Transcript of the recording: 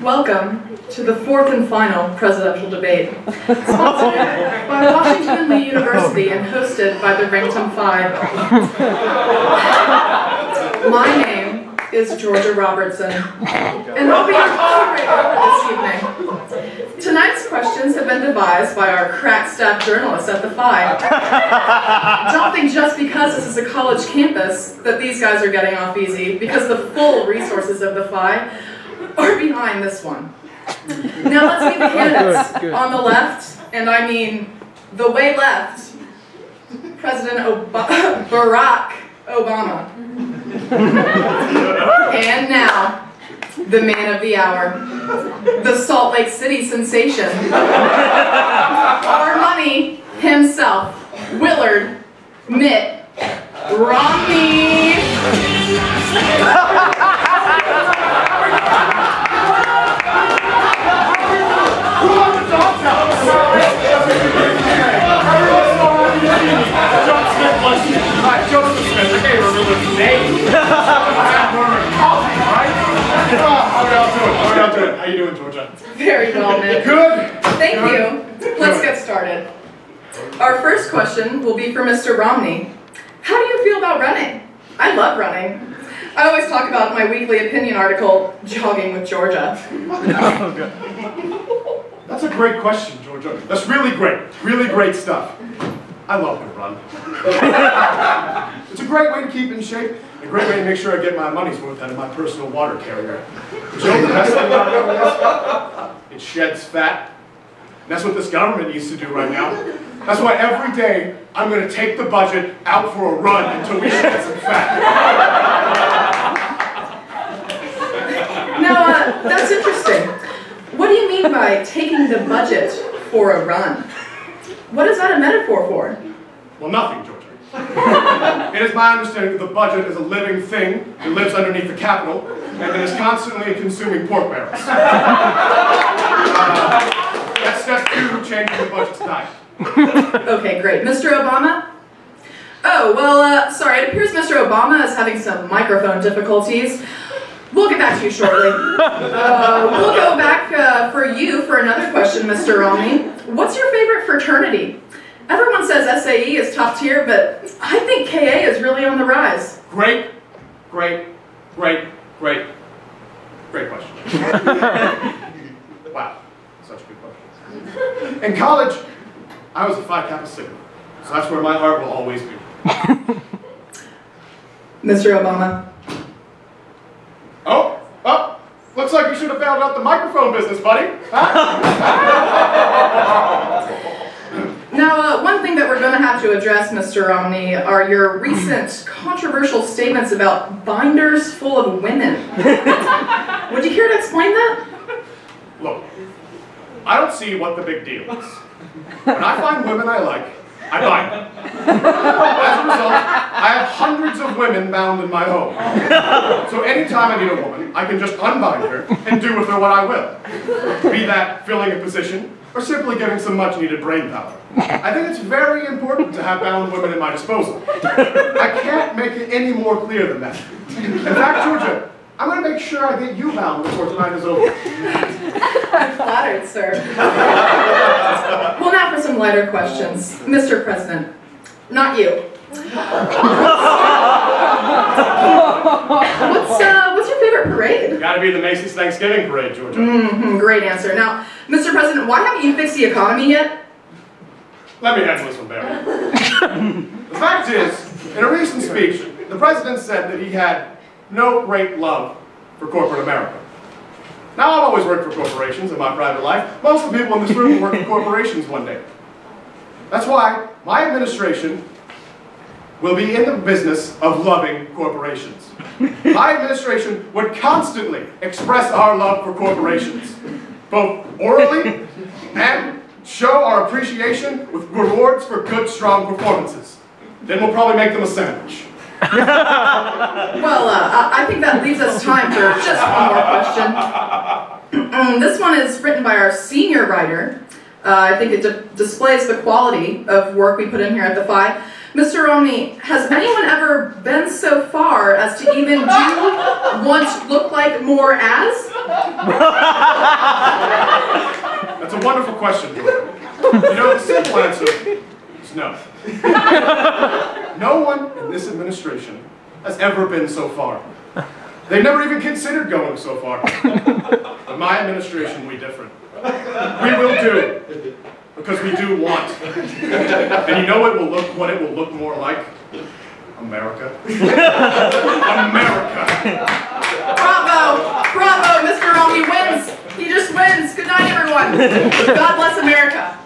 Welcome to the fourth and final presidential debate, sponsored by Washington and Lee University and hosted by the Tum Phi. My name is Georgia Robertson, and I'll be your moderator this evening. Tonight's questions have been devised by our crack staff journalists at the Phi. Don't think just because this is a college campus that these guys are getting off easy, because the full resources of the Phi are behind this one. Now let's meet the candidates. On the left, and I mean the way left, President Barack Obama. And now, the man of the hour, the Salt Lake City sensation, our money himself, Willard Mitt Romney. How you doing, Georgia? Very well, Mitt. Good? Thank you. Let's get started. Our first question will be for Mr. Romney. How do you feel about running? I love running. I always talk about my weekly opinion article, Jogging with Georgia. That's a great question, Georgia. That's really great stuff. I love to run. It's a great way to keep in shape, a great way to make sure I get my money's worth out of my personal water carrier. Joe, the best thing about running is it sheds fat. And that's what this government needs to do right now. That's why every day I'm going to take the budget out for a run until we shed some fat. Now, that's interesting. What do you mean by taking the budget for a run? What is that a metaphor for? Well, nothing, Georgia. It is my understanding that the budget is a living thing that lives underneath the Capitol and that is constantly consuming pork barrels. That's step 2, changing the budget's diet. Okay, great. Mr. Obama? Oh, well, sorry, it appears Mr. Obama is having some microphone difficulties. We'll get back to you shortly. We'll go back for you for another question, Mr. Romney. What's your favorite fraternity? Everyone says SAE is top tier, but I think KA is really on the rise. Great question. Wow, such a good question. In college, I was a Phi Kappa Sigma, so that's where my heart will always be. Mr. Obama. Oh, looks like you should have bailed out the microphone business, buddy. Huh? Now, one thing that we're going to have to address, Mr. Romney, are your recent controversial statements about binders full of women. Would you care to explain that? Look, I don't see what the big deal is. When I find women I like, I bind them. As a result, I have hundreds of women bound in my home. So anytime I need a woman, I can just unbind her and do with her what I will. Be that filling a position, or simply getting some much-needed brain power. I think it's very important to have bound women at my disposal. I can't make it any more clear than that. In fact, Georgia, I'm going to make sure I get you bound before tonight is over. I'm flattered, sir. Well, now for some lighter questions. Mr. President, not you. What's your favorite parade? Gotta be the Macy's Thanksgiving Parade, Georgia. Great answer. Now, Mr. President, why haven't you fixed the economy yet? Let me handle this one, Barry. The fact is, in a recent speech, the president said that he had no great love for corporate America. Now, I've always worked for corporations in my private life. Most of the people in this room work for corporations one day. That's why my administration will be in the business of loving corporations. My administration would constantly express our love for corporations, both orally and show our appreciation with rewards for good, strong performances. Then we'll probably make them a sandwich. Well, I think that leaves us time for just one more question. This one is written by our senior writer. I think it displays the quality of work we put in here at the Phi. Mr. Romney, has anyone ever been so far as to even do want to look like more as? That's a wonderful question, George. You know, the simple answer is no. No one in this administration has ever been so far. They've never even considered going so far. But my administration, we different. We will do, because we do want. And you know what it will look more like? America. America. Bravo! Bravo! Mr. Romney wins! He just wins! Good night, everyone! God bless America!